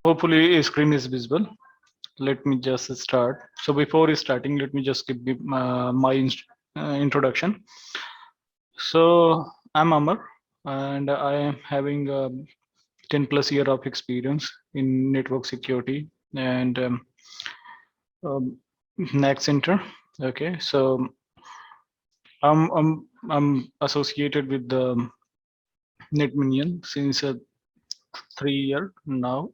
Hopefully a screen is visible. Let me just start. So before starting, let me just give my introduction. So I'm Amar, and I am having 10 plus year of experience in network security and NAC Center. Okay, so I'm associated with the NetMinion since 3 year now.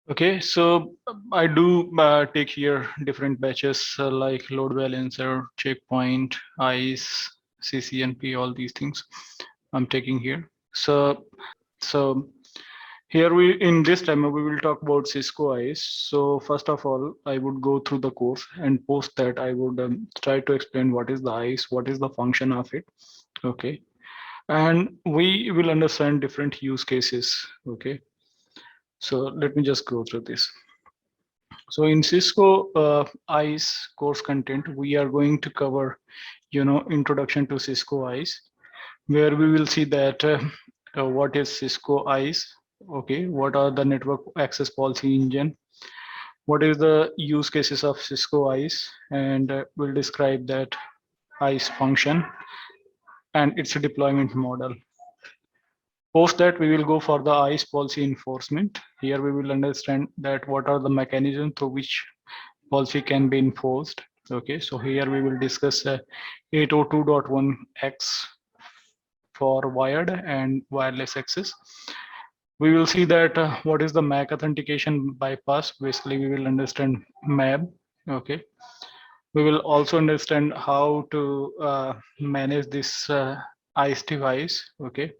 Okay, so I do take here different batches like load balancer, checkpoint, ICE, CCNP, all these things I'm taking here. So here we in this demo we will talk about Cisco ICE. So first of all, I would go through the course, and post that I would try to explain what is the ICE, what is the function of it. Okay, and we will understand different use cases. Okay, so let me just go through this. So in Cisco ICE course content, we are going to cover, introduction to Cisco ICE, where we will see that what is Cisco ICE, okay, what are the network access policy engine, what is the use cases of Cisco ICE, and we'll describe that ICE function and its deployment model. Post that, we will go for the ICE policy enforcement. Here we will understand that what are the mechanisms through which policy can be enforced. Okay, so here we will discuss 802.1x for wired and wireless access. We will see that what is the MAC authentication bypass. Basically, we will understand MAB. Okay, we will also understand how to manage this ICE device. Okay,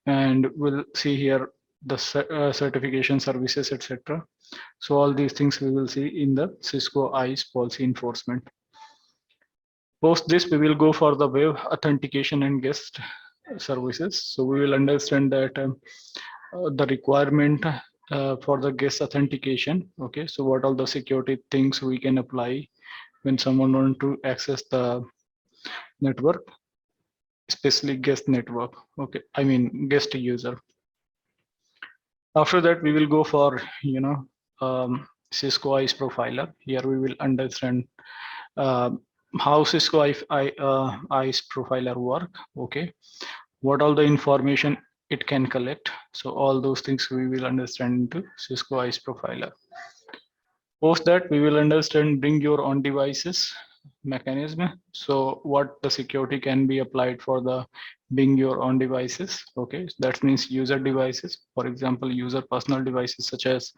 and we'll see here the certification services, etc. So all these things we will see in the Cisco ICE policy enforcement. Post this, we will go for the web authentication and guest services. So we will understand that the requirement for the guest authentication. Okay, so what all the security things we can apply when someone want to access the network, especially guest network. Okay, I mean guest user. After that, we will go for Cisco ICE profiler. Here we will understand how Cisco ICE profiler work. Okay, what all the information it can collect. So all those things we will understand into Cisco ICE profiler. Post that, we will understand bring your own devices mechanism. So what the security can be applied for the bring your own devices. Okay, so that means user devices, for example user personal devices such as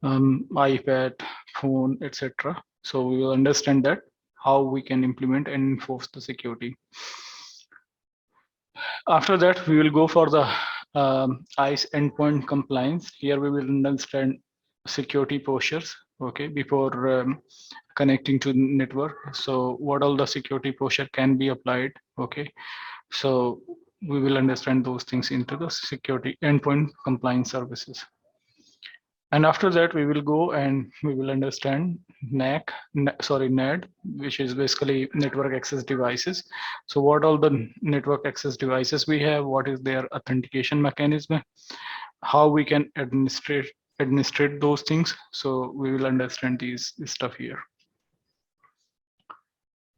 iPad, phone, etc. So we will understand that how we can implement and enforce the security. After that, we will go for the ICE endpoint compliance. Here we will understand security postures, okay, before connecting to the network. So what all the security posture can be applied, okay. So we will understand those things into the security endpoint compliance services. And after that, we will go and we will understand NAC, NAD, which is basically network access devices. So what all the network access devices we have, what is their authentication mechanism, how we can administrate those things. So we will understand this stuff here.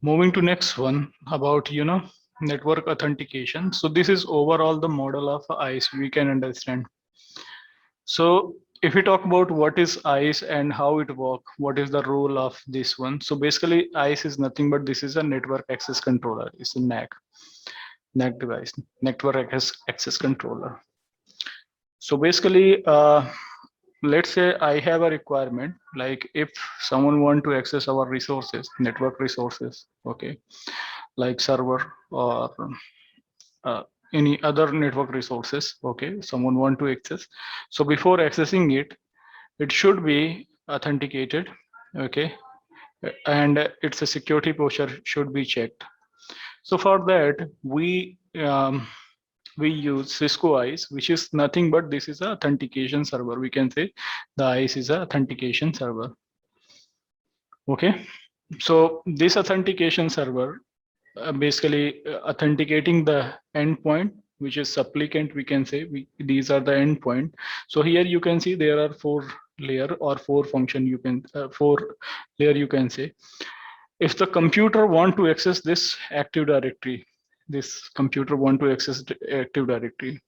Moving to next one about, network authentication. So this is overall the model of ICE we can understand. So if we talk about what is ICE and how it works, what is the role of this one? So basically ICE is nothing but this is a network access controller. It's a NAC device, network access controller. So basically, let's say I have a requirement, like if someone want to access our resources, network resources, okay, like server or any other network resources, okay, someone want to access. So before accessing it, it should be authenticated, okay, and its a security posture should be checked. So for that, we use Cisco ICE, which is nothing but this is a authentication server. We can say the ICE is a authentication server. Okay, so this authentication server basically authenticating the endpoint which is supplicant, we can say. These are the endpoint. So here you can see there are 4 layer or 4 function, you can 4 layer, you can say. If the computer want to access this Active Directory, this computer want to access the Active Directory,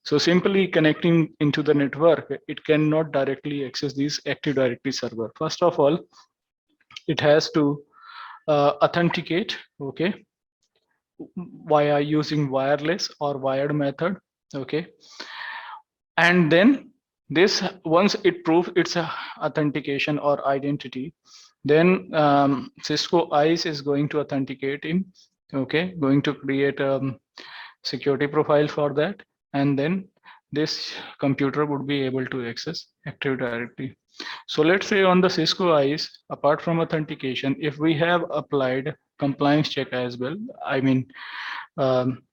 so simply connecting into the network, it cannot directly access this Active Directory server. First of all, it has to authenticate, okay, via using wireless or wired method, okay. And then this, once it proves its authentication or identity, then Cisco ISE is going to authenticate him, okay, going to create a security profile for that, and then this computer would be able to access Active Directory. So let's say on the Cisco ISE, apart from authentication, if we have applied compliance check as well, I mean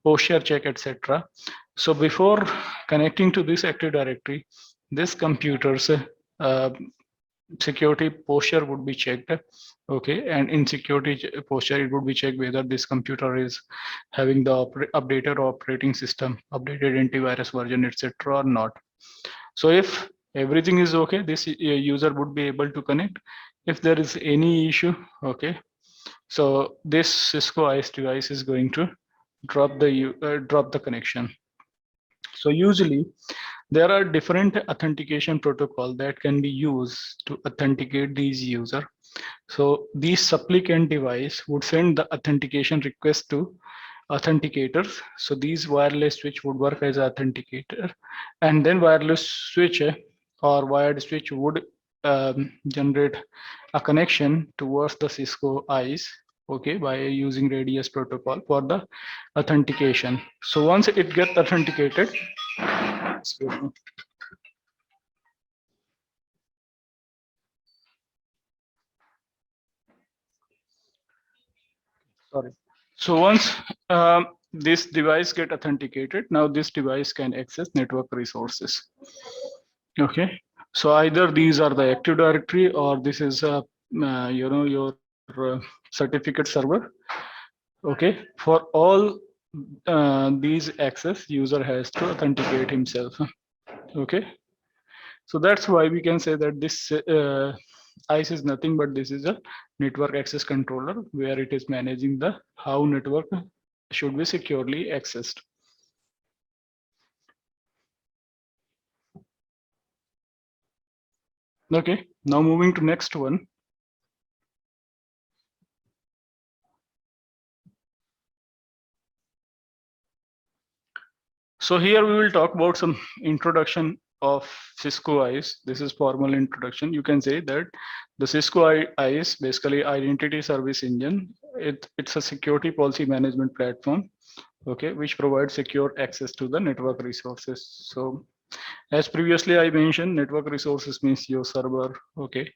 posture check, etc. So before connecting to this Active Directory, this computer's security posture would be checked, okay, and in security posture it would be checked whether this computer is having the updated operating system, updated antivirus version, etc. or not. So if everything is okay, this user would be able to connect. If there is any issue, okay, so this Cisco ISE device is going to drop the connection. So usually there are different authentication protocol that can be used to authenticate these user. So these supplicant device would send the authentication request to authenticators. So these wireless switch would work as authenticator, and then wireless switch or wired switch would generate a connection towards the Cisco ISE, okay, by using radius protocol for the authentication. So once it gets authenticated, excuse me. Sorry. So once this device get authenticated, now this device can access network resources. Okay. So either these are the Active Directory or this is your certificate server. Okay. For all these access, user has to authenticate himself. Okay. So that's why we can say that this ISE is nothing but this is a network access controller where it is managing the how network should be securely accessed. Okay, now moving to next one. So here we will talk about some introduction of Cisco ISE. This is formal introduction. You can say that the Cisco ISE, basically Identity Service Engine, it's a security policy management platform, okay, which provides secure access to the network resources. So as previously I mentioned, network resources means your server, okay,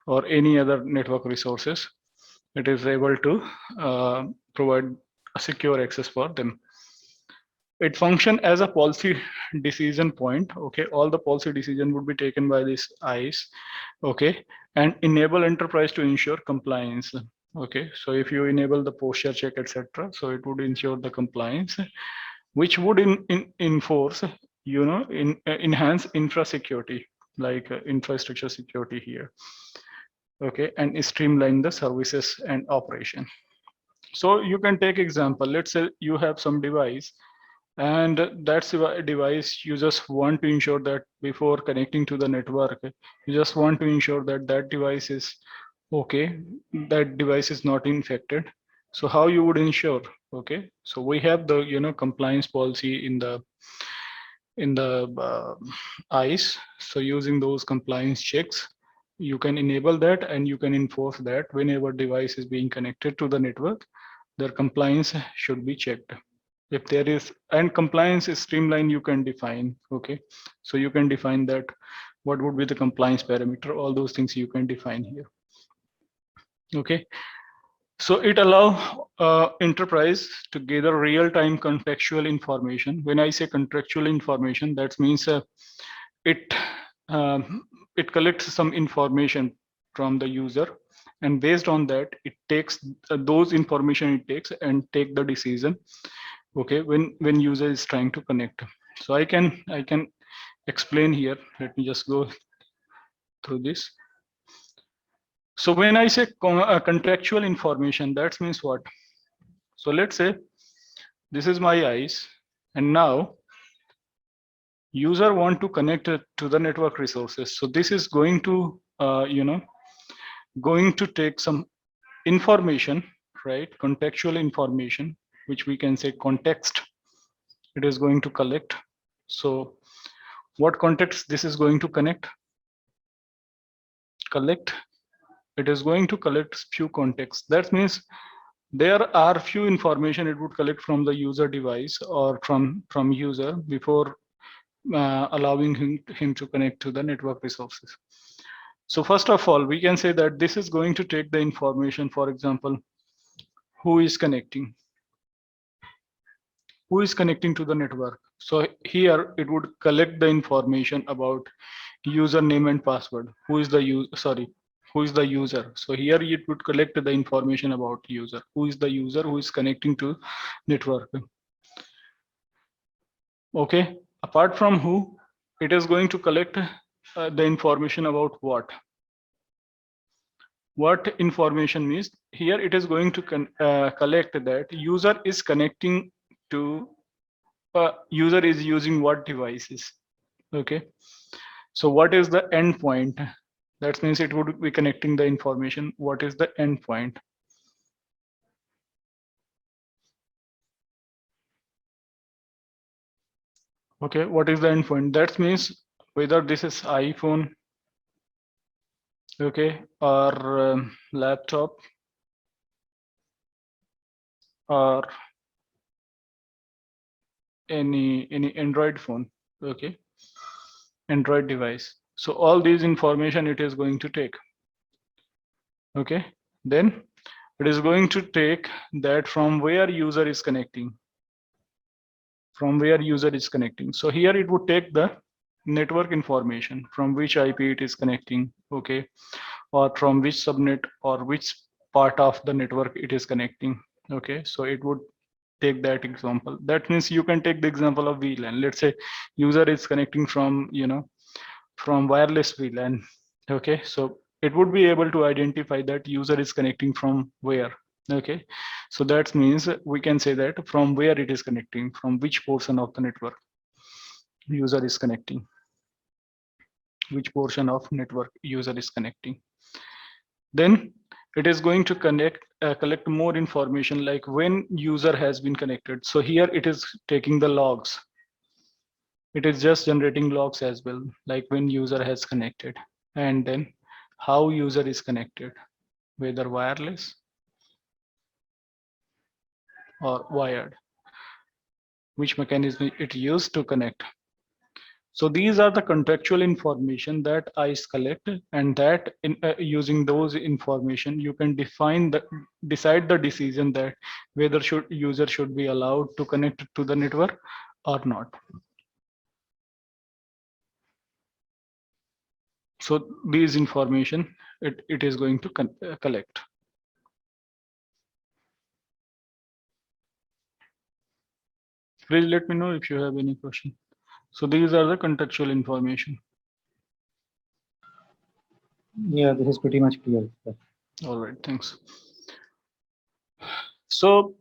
or any other network resources. It is able to provide a secure access for them. It function as a policy decision point, okay. All the policy decision would be taken by this ISE, okay, and enable enterprise to ensure compliance, okay. So if you enable the posture check, etc., so it would ensure the compliance, which would enforce, enhance infra security, like infrastructure security here, okay, and streamline the services and operation. So you can take example, let's say you have some device, and that's a device you just want to ensure that before connecting to the network, you just want to ensure that that device is okay, that device is not infected. So how you would ensure, okay, so we have the compliance policy in the ISE. So using those compliance checks, you can enable that and you can enforce that whenever device is being connected to the network, their compliance should be checked. If there is, and compliance is streamlined, you can define, okay. So you can define that what would be the compliance parameter, all those things you can define here, okay. So it allow enterprise to gather real-time contextual information. When I say contextual information, that means it it collects some information from the user, and based on that, it takes those information it takes and take the decision Okay, when user is trying to connect. So I can explain here. Let me just go through this. So when I say contractual information, that means what? So let's say this is my eyes, and now user want to connect it to the network resources. So this is going to going to take some information, right? Contextual information, which we can say context. It is going to collect. So what context this is going to collect? It is going to collect few contexts. That means there are few information it would collect from the user device or from user before allowing him to connect to the network resources. So first of all, we can say that this is going to take the information, for example, who is connecting to the network. So here it would collect the information about username and password. Who is the user? So here it would collect the information about user. Who is the user who is connecting to network? Okay. Apart from who, it is going to collect the information about what. What information means here it is going to collect that user is connecting to user is using what devices. Okay. So what is the endpoint? That means it would be connecting the information. What is the endpoint? Okay, what is the endpoint? That means whether this is iPhone, okay, or laptop, or any Android phone, okay, Android device. So all these information it is going to take. Okay, then it is going to take that from where user is connecting. From where user is connecting. So here it would take the network information from which IP it is connecting, okay, or from which subnet or which part of the network it is connecting. Okay, so it would take that example. That means you can take the example of VLAN. Let's say user is connecting from from wireless VLAN. Okay, so it would be able to identify that user is connecting from where. Okay, so that means we can say that from where it is connecting, from which portion of the network user is connecting, which portion of network user is connecting. Then it is going to collect more information like when user has been connected. So here it is taking the logs. It is just generating logs as well, like when user has connected, and then how user is connected, whether wireless or wired, which mechanism it used to connect. So these are the contextual information that ICE collect, and that using those information, you can decide the decision that whether user should be allowed to connect to the network or not. So these information it is going to collect. Please let me know if you have any question. So these are the contextual information. Yeah, this is pretty much clear. All right, thanks. So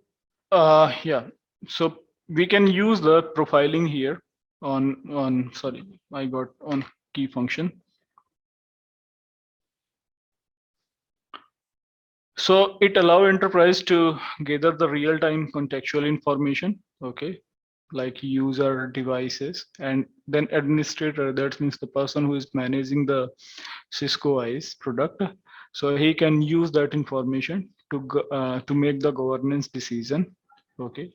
yeah, so we can use the profiling here on sorry, I got on key function. So it allow enterprise to gather the real-time contextual information, okay, like user devices, and then administrator, that means the person who is managing the Cisco ICE product. So he can use that information to make the governance decision, okay,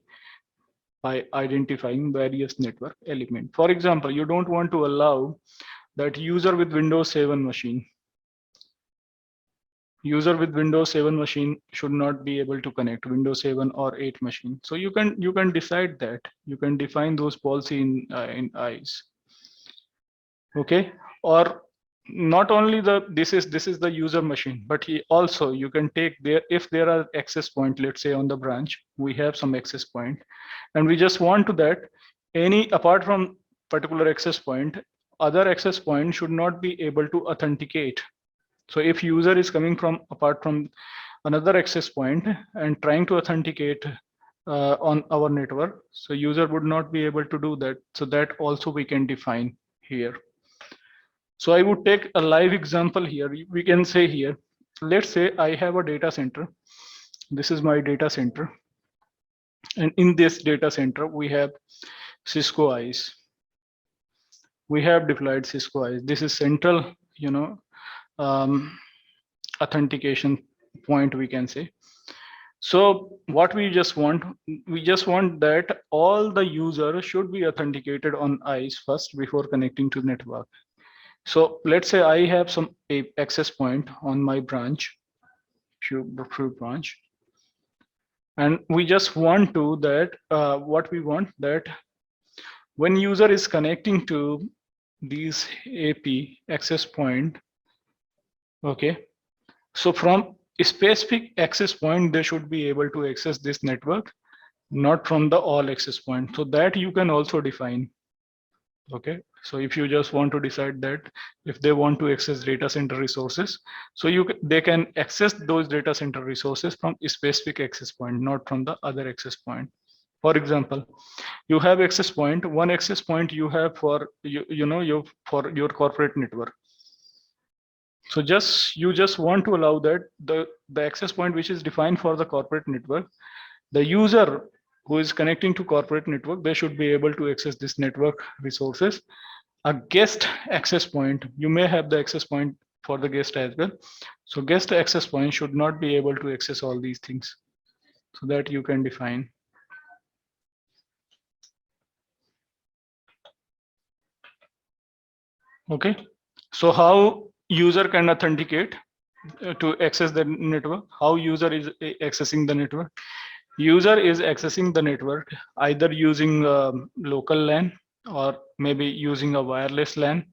by identifying various network element. For example, you don't want to allow that user with Windows 7 machine. User with Windows 7 machine should not be able to connect Windows 7 or 8 machine. So you can decide that. You can define those policy in ICE. Okay, or not only this is the user machine, but he also, you can take there, if there are access point, let's say on the branch we have some access point, and we just want to that any, apart from particular access point, other access point should not be able to authenticate. So if user is coming from apart from another access point and trying to authenticate on our network, so user would not be able to do that. So that also we can define here. So I would take a live example here. We can say here, let's say I have a data center. This is my data center. And in this data center, we have Cisco ISE. We have deployed Cisco ISE. This is central, authentication point, we can say. So what we just want that all the users should be authenticated on ISE first before connecting to network. So let's say I have some access point on my branch, branch, and we just want to that what we want that when user is connecting to these AP access point, okay, so from a specific access point they should be able to access this network, not from the all access point. So that you can also define. Okay, so if you just want to decide that if they want to access data center resources, so they can access those data center resources from a specific access point, not from the other access point. For example, you have access point, one access point you have for for your corporate network. So you just want to allow that the access point which is defined for the corporate network, the user who is connecting to corporate network, they should be able to access this network resources. A guest access point, you may have the access point for the guest as well. So guest access point should not be able to access all these things. So that you can define. Okay, so how user can authenticate to access the network? How user is accessing the network? User is accessing the network either using local LAN or maybe using a wireless LAN,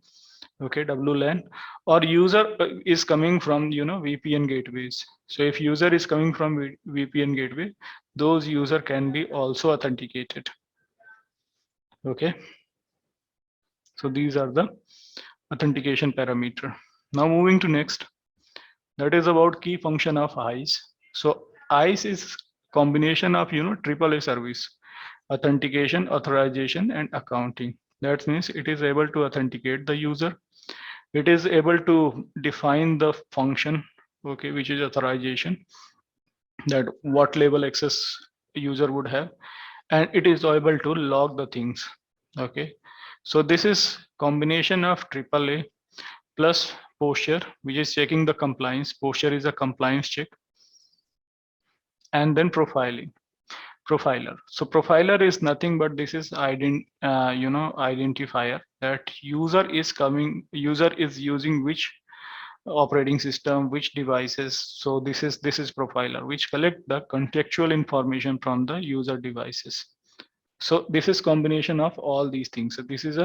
okay, WLAN, or user is coming from VPN gateways. So if user is coming from VPN gateway, those user can be also authenticated. Okay, so these are the authentication parameter. Now moving to next, that is about key function of ISE. So ISE is combination of AAA service, authentication, authorization, and accounting. That means it is able to authenticate the user. It is able to define the function, okay, which is authorization, that what level access user would have, and it is able to log the things. Okay, so this is combination of AAA plus posture, which is checking the compliance. Posture is a compliance check, and then profiler. So profiler is nothing but this is identifier that user is using which operating system, which devices. So this is profiler, which collect the contextual information from the user devices. So this is combination of all these things. So this is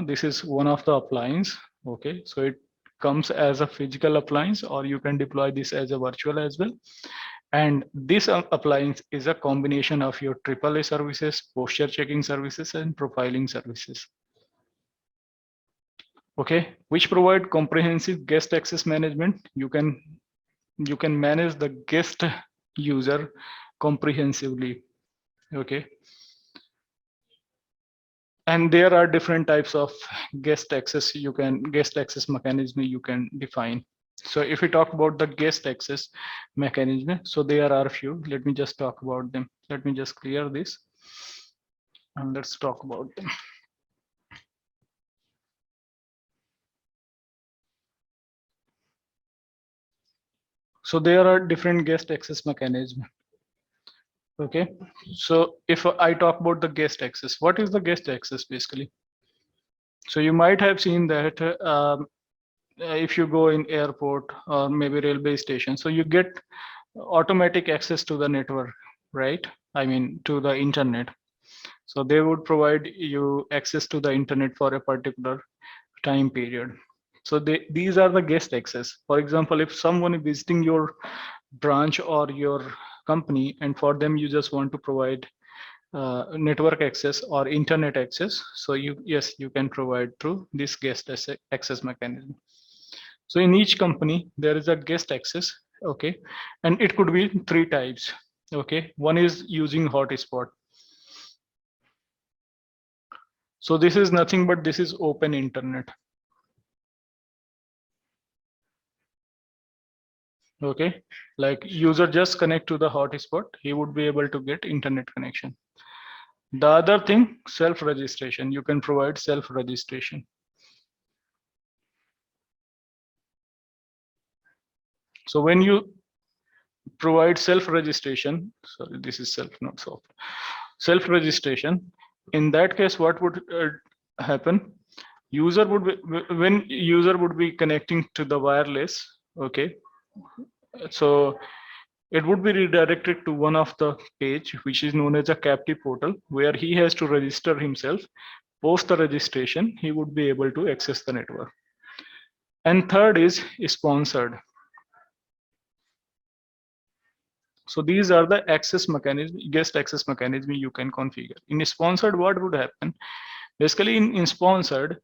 this is one of the appliance. Okay, so it comes as a physical appliance, or you can deploy this as a virtual as well. And this appliance is a combination of your AAA services, posture checking services, and profiling services. Okay, which provide comprehensive guest access management. You can manage the guest user comprehensively. Okay, and there are different types of guest access mechanism you can define. So if we talk about the guest access mechanism, so there are a few. Let me just talk about them. Let me just clear this and let's talk about them. So there are different guest access mechanisms. Okay, so if I talk about the guest access, what is the guest access basically? So you might have seen that if you go in airport or maybe railway station, so you get automatic access to the network, right? I mean to the internet. So they would provide you access to the internet for a particular time period. So these are the guest access. For example, if someone is visiting your branch or your company, and for them you just want to provide network access or internet access, so yes, you can provide through this guest access mechanism. So in each company there is a guest access, okay, and it could be three types. Okay, one is using hotspot. So this is nothing but this is open internet. Okay, like user just connect to the hotspot, he would be able to get internet connection. The other thing, self-registration. You can provide self-registration. So when you provide self-registration, sorry, this is self, not soft. Self-registration, in that case, what would happen? User would be, when user would be connecting to the wireless, okay, so it would be redirected to one of the page, which is known as a captive portal, where he has to register himself. Post the registration, he would be able to access the network. And third is sponsored. So these are the access mechanism, guest access mechanism you can configure. In sponsored, what would happen? Basically, in sponsored,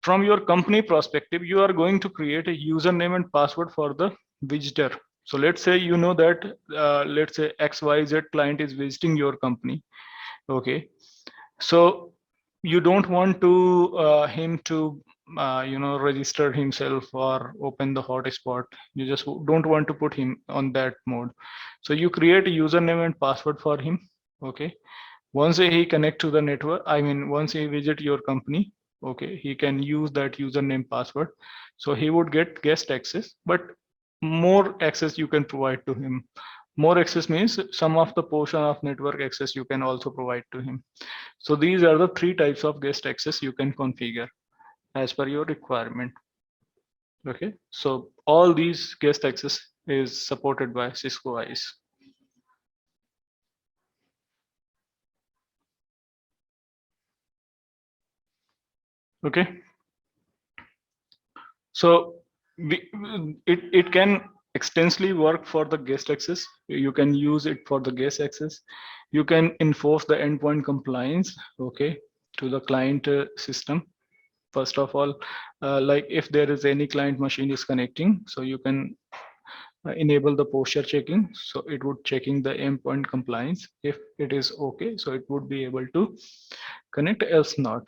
from your company perspective, you are going to create a username and password for the visitor. So let's say you know that let's say XYZ client is visiting your company. Okay, so you don't want to him to register himself or open the hotspot. You just don't want to put him on that mode. So you create a username and password for him. Okay, once he connect to the network, I mean once he visit your company, okay, he can use that username password. So he would get guest access, but more access you can provide to him. More access means some of the portion of network access you can also provide to him. So these are the three types of guest access you can configure as per your requirement. Okay, so all these guest access is supported by Cisco ISE. Okay, so it can extensively work for the guest access. You can use it for the guest access. You can enforce the endpoint compliance, okay, to the client system. First of all, like if there is any client machine is connecting, so you can enable the posture checking. So it would checking the endpoint compliance. If it is okay, so it would be able to connect, else not.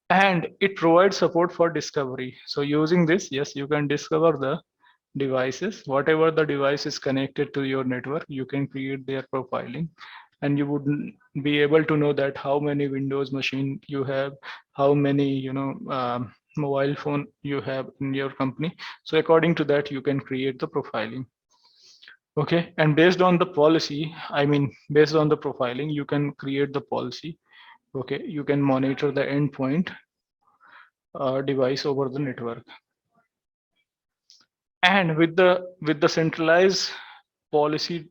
And it provides support for discovery. So using this, yes, you can discover the devices. Whatever the device is connected to your network, you can create their profiling, and you would be able to know that how many Windows machine you have, how many mobile phone you have in your company. So according to that, you can create the profiling. Okay, and based on the policy, I mean based on the profiling, you can create the policy. Okay, you can monitor the endpoint device over the network. And with the centralized policy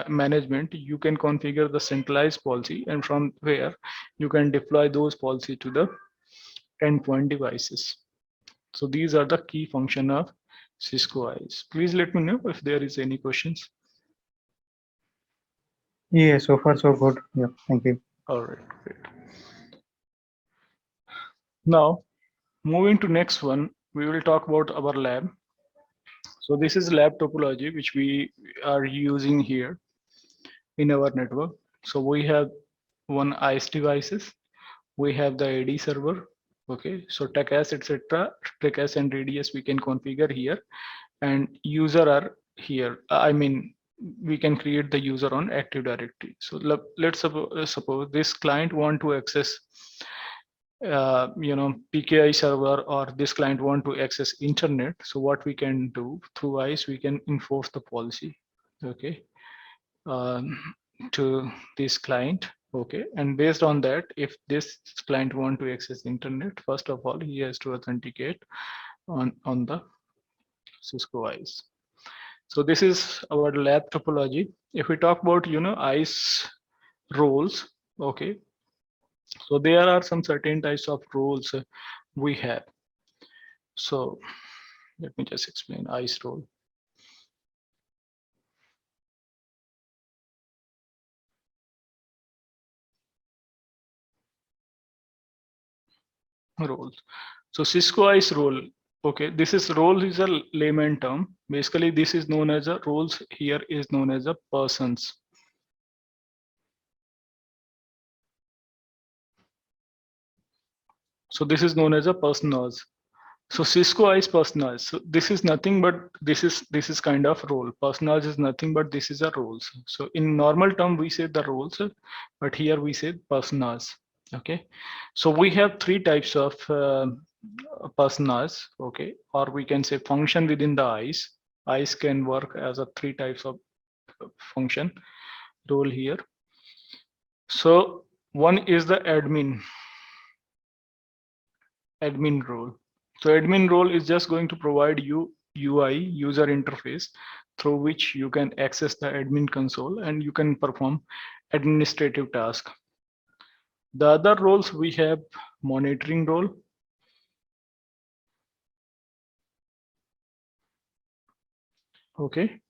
management, you can configure the centralized policy, and from where you can deploy those policy to the endpoint devices. So these are the key function of Cisco ISE. Please let me know if there is any questions. Yeah, so far so good. Yeah, thank you. All right, great. Now, moving to next one, we will talk about our lab. So this is lab topology, which we are using here in our network. So we have one ISE devices, we have the AD server. Okay, so TACAS, etc., TACAS and radius we can configure here, and user are here. I mean, we can create the user on Active Directory. So let's suppose this client want to access PKI server, or this client want to access internet. So what we can do through ISE, we can enforce the policy, okay, to this client. Okay, and based on that, if this client want to access internet, first of all he has to authenticate on the Cisco ISE. So this is our lab topology. If we talk about ISE roles, okay, so there are some certain types of roles we have. So let me just explain ICE role. Roles. So Cisco ICE role. Okay, this is role is a layman term. Basically, this is known as a roles here is known as a persons. So this is known as a personas. So Cisco ICE personas. So this is nothing but this is kind of role. Personas is nothing but this is a roles. So in normal term we say the roles, but here we say personas. Okay, so we have three types of personas. Okay, or we can say function within the ICE. ICE can work as a three types of function role here. So one is the admin role. So admin role is just going to provide you UI, user interface, through which you can access the admin console and you can perform administrative tasks. The other roles we have monitoring role. Okay,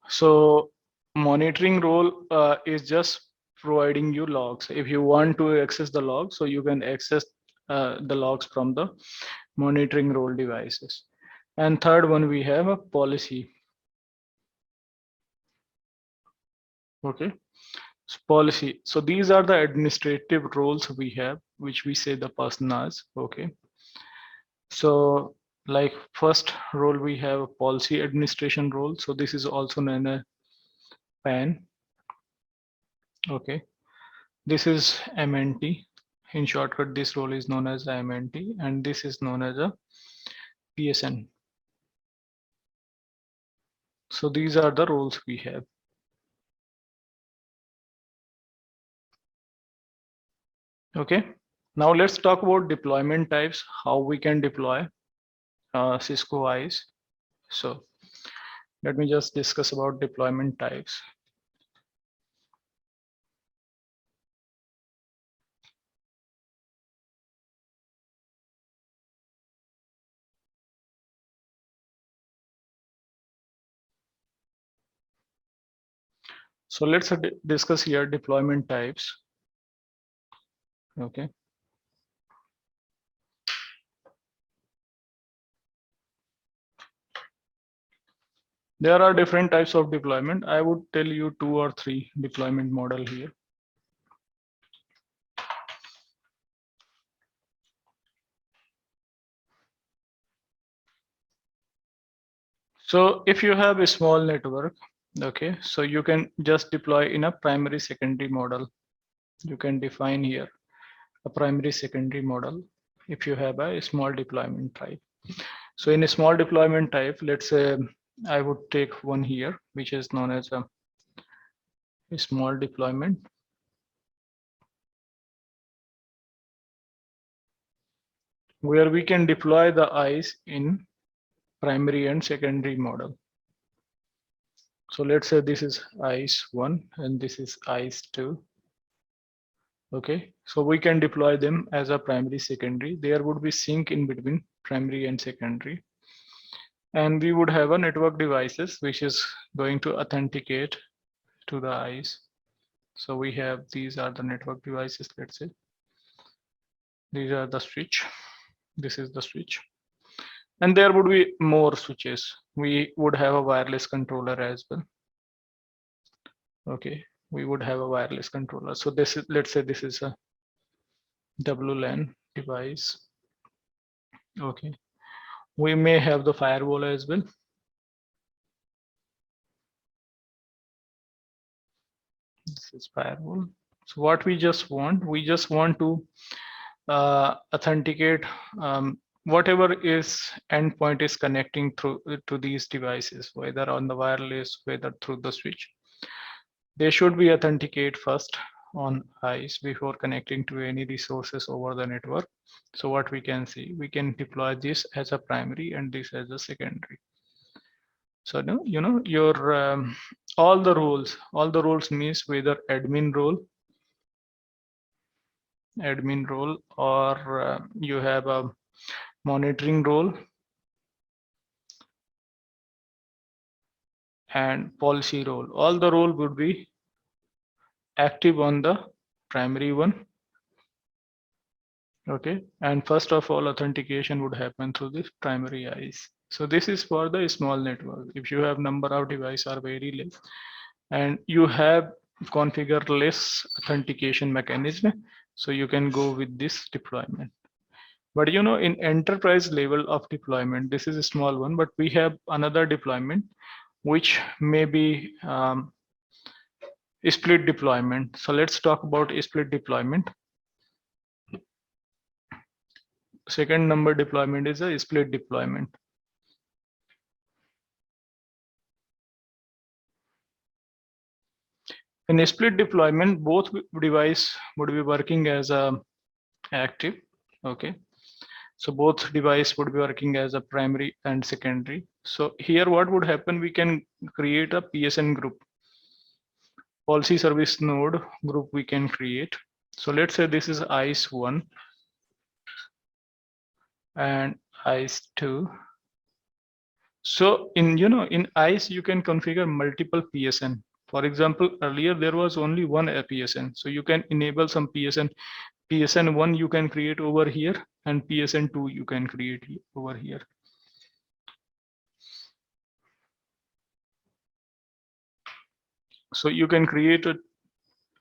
so monitoring role is just providing you logs. If you want to access the logs, so you can access the logs from the monitoring role devices. And third one, we have a policy. Okay, so policy. So these are the administrative roles we have, which we say the personas. Okay, so like first role we have a policy administration role. So this is also known as PAN. Okay, this is MNT. In shortcut, this role is known as MNT, and this is known as a PSN. So these are the roles we have. Okay, now let's talk about deployment types, how we can deploy Cisco ICE. So let me just discuss about deployment types. So let's discuss here deployment types. Okay. There are different types of deployment. I would tell you 2 or 3 deployment model here. So if you have a small network, okay, so you can just deploy in a primary secondary model. You can define here a primary secondary model if you have a small deployment type. So in a small deployment type, let's say I would take one here, which is known as a small deployment. Where we can deploy the ICE in primary and secondary model. So let's say this is ICE 1 and this is ICE 2. Okay, so we can deploy them as a primary secondary. There would be sync in between primary and secondary. And we would have a network devices which is going to authenticate to the ICE. So we have, these are the network devices, let's say. These are the switch. This is the switch. And there would be more switches. We would have a wireless controller as well. Okay, we would have a wireless controller. So this is, let's say this is a WLAN device. Okay, we may have the firewall as well. This is firewall. So what we just want to authenticate whatever is endpoint is connecting through to these devices, whether on the wireless, whether through the switch. They should be authenticate first on ICE before connecting to any resources over the network. So what we can see, we can deploy this as a primary and this as a secondary. So no, you know, your all the roles means whether admin role or you have a monitoring role and policy role. All the role would be active on the primary one. Okay, and first of all, authentication would happen through this primary ICE. So this is for the small network. If you have number of devices are very less and you have configure less authentication mechanism, so you can go with this deployment. But you know, in enterprise level of deployment, this is a small one, but we have another deployment which may be split deployment. So let's talk about split deployment. Second number deployment is a split deployment. In a split deployment, both device would be working as a active. Okay, so both device would be working as a primary and secondary. So here what would happen, we can create a PSN group, policy service node group we can create. So let's say this is ICE1 and ICE2. So in in ICE you can configure multiple PSN. For example, earlier there was only one PSN, so you can enable some PSN1 you can create over here, and PSN2 you can create over here. So you can create a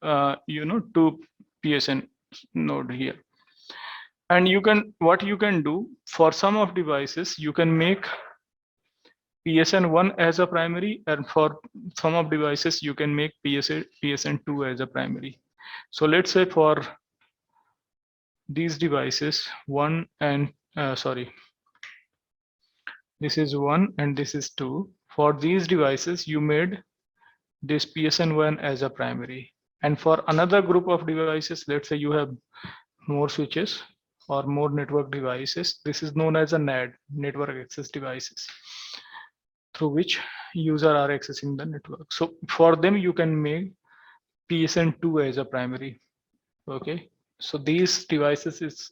two PSN node here, and you can what you can do for some of devices you can make PSN1 as a primary, and for some of devices you can make PSN2 as a primary. So let's say for these devices, one and this is 1 and this is 2. For these devices you made this PSN1 as a primary, and for another group of devices, let's say you have more switches or more network devices, this is known as a NAD, network access devices, through which user are accessing the network. So for them you can make PSN2 as a primary. Okay, so these devices is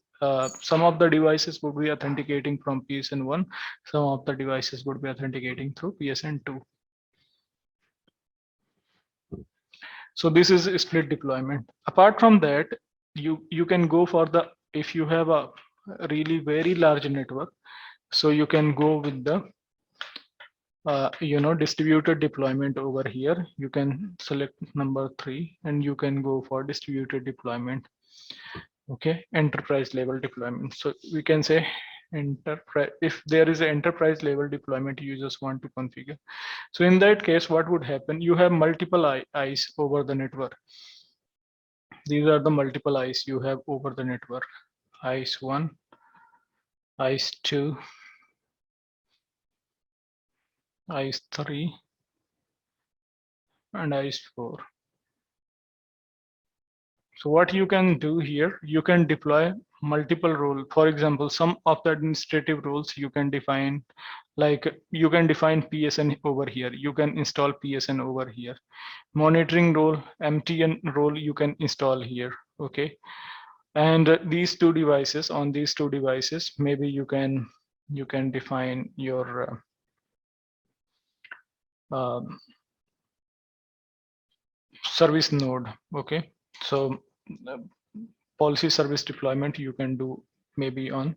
some of the devices would be authenticating from PSN1, some of the devices would be authenticating through PSN2. So this is a split deployment. Apart from that, you can go for the, if you have a really very large network, so you can go with the distributed deployment over here. You can select number 3 and you can go for distributed deployment. Okay, enterprise level deployment. So we can say enterprise, if there is an enterprise level deployment you just want to configure. So in that case, what would happen, you have multiple ICE over the network. These are the multiple ICE you have over the network: ICE1, ICE2, ICE3, and ICE4. So what you can do here, you can deploy multiple roles. For example, some of the administrative roles you can define, like you can define PSN over here. You can install PSN over here. Monitoring role, MTN role you can install here. Okay. And these two devices, on these two devices, maybe you can define your service node. Okay. So policy service deployment you can do maybe on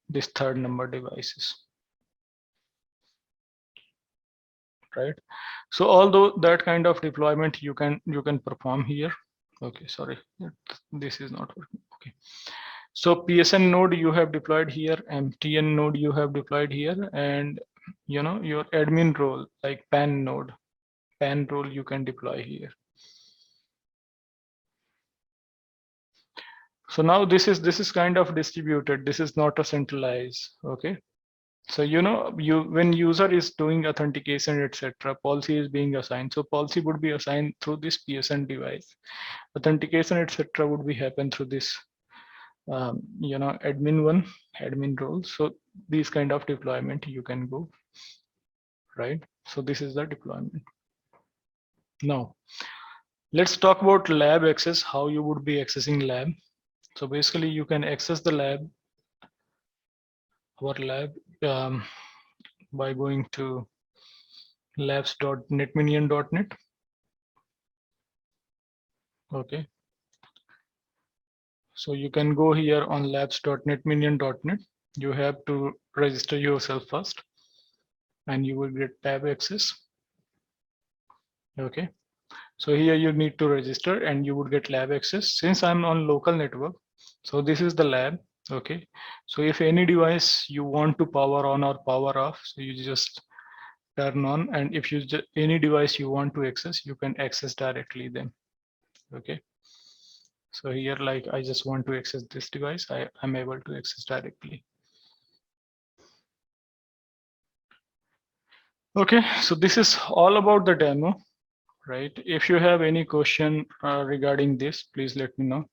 this third number devices, right? So although that kind of deployment you can perform here. Okay, sorry, this is not working. Okay, so PSN node you have deployed here, MTN node you have deployed here, and your admin role like PAN node, PAN role you can deploy here. So now this is kind of distributed. This is not a centralized. Okay. So when user is doing authentication, etc., policy is being assigned. So policy would be assigned through this PSN device. Authentication, etc., would be happen through this admin role. So these kind of deployment you can go, right? So this is the deployment. Now let's talk about lab access, how you would be accessing lab. So basically you can access the lab, our lab, by going to labs.netminion.net. Okay. So you can go here on labs.netminion.net. You have to register yourself first and you will get tab access. Okay. So here you need to register and you would get lab access. Since I'm on local network, so this is the lab. Okay. So if any device you want to power on or power off, so you just turn on, and if you any device you want to access, you can access directly then. Okay. So here, like I just want to access this device, I'm able to access directly. Okay, so this is all about the demo, right? If you have any question regarding this, please let me know.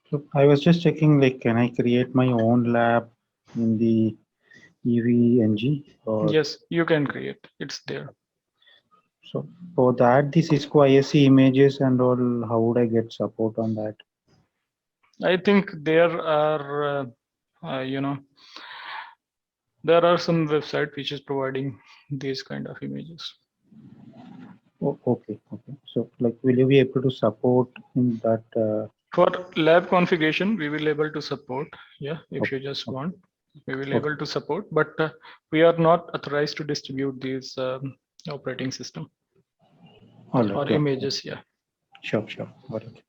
So I was just checking, like, can I create my own lab in the EVNG? Or Yes, you can create. It's there. so for that, the Cisco ISC images and all, how would I get support on that? I think there are, there are some website which is providing these kind of images. Oh, okay. So, like, will you be able to support in that? For lab configuration, we will able to support. Yeah, if you just Okay. want, we will able to support, but we are not authorized to distribute these operating system All right. or Yeah. images. Yeah. Sure. Got it.